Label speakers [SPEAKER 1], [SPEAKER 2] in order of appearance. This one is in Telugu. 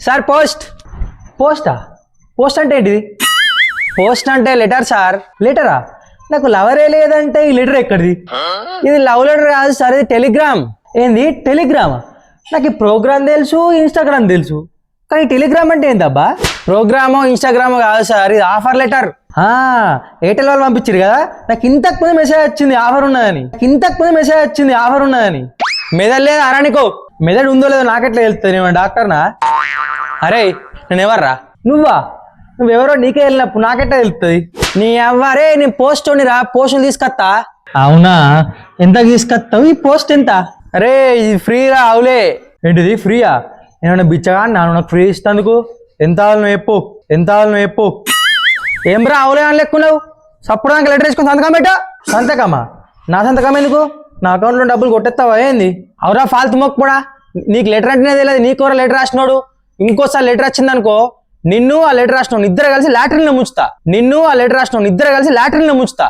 [SPEAKER 1] సార్ పోస్టా పోస్ట్ అంటే ఏంటిది? పోస్ట్ అంటే లెటర్ సార్. లెటరా? నాకు లవరే లేదంటే ఈ లెటర్ ఎక్కడిది? ఇది లవ్ లెటర్ కాదు సార్, ఇది టెలిగ్రామ్. ఏంది టెలిగ్రామా? నాకు ఈ ప్రోగ్రామ్ తెలుసు, ఇన్స్టాగ్రామ్ తెలుసు, కానీ టెలిగ్రామ్ అంటే ఏందబ్బా? ప్రోగ్రామో ఇన్స్టాగ్రామో కాదు సార్, ఇది ఆఫర్ లెటర్. ఎయిర్టెల్ వాళ్ళు పంపించారు కదా, నాకు ఇంతకు ముందు మెసేజ్ వచ్చింది ఆఫర్ ఉన్నదని. మెదడు లేదా అరానికో? మెదడు ఉందో లేదో నాకెట్లా తెలుస్తుంది? నేను డాక్టర్నా? అరే నేను ఎవర్రా? నువ్వెవరో నీకే వెళ్ళినప్పుడు నాకెట్లా తెలుస్తుంది? నీ ఎవ్వరే, నేను పోస్ట్ రా, పోస్టులు తీసుకొస్తా. అవునా? ఎంత తీసుకొస్తావు? ఈ పోస్ట్ ఎంత? అరే ఇది ఫ్రీ రా. అవులే. ఏంటిది ఫ్రీయా? నేను బిచ్చగా నాకు ఫ్రీ ఇస్తాందుకు? ఎంత నువ్వు చెప్పు. ఏం రా అవులే అని లెక్కున్నావు? సప్పుడు నాకు లెటర్ వేసుకొని సంతకం పెట్టా. సంతకమా? నా సంతకం ఎందుకు? నా అకౌంట్లో డబ్బులు కొట్టేస్తావా ఏంది? అవురా ఫాల్తు మొక్క కూడా. నీకు లెటర్ అంటేనే తెలియదు, నీకోరా లెటర్ రాసినాడు. ఇంకోసారి లెటర్ వచ్చిందనుకో, నిన్ను ఆ లెటర్ రాసినావు ఇద్దరు కలిసి లాటరీలో ముంచుతా.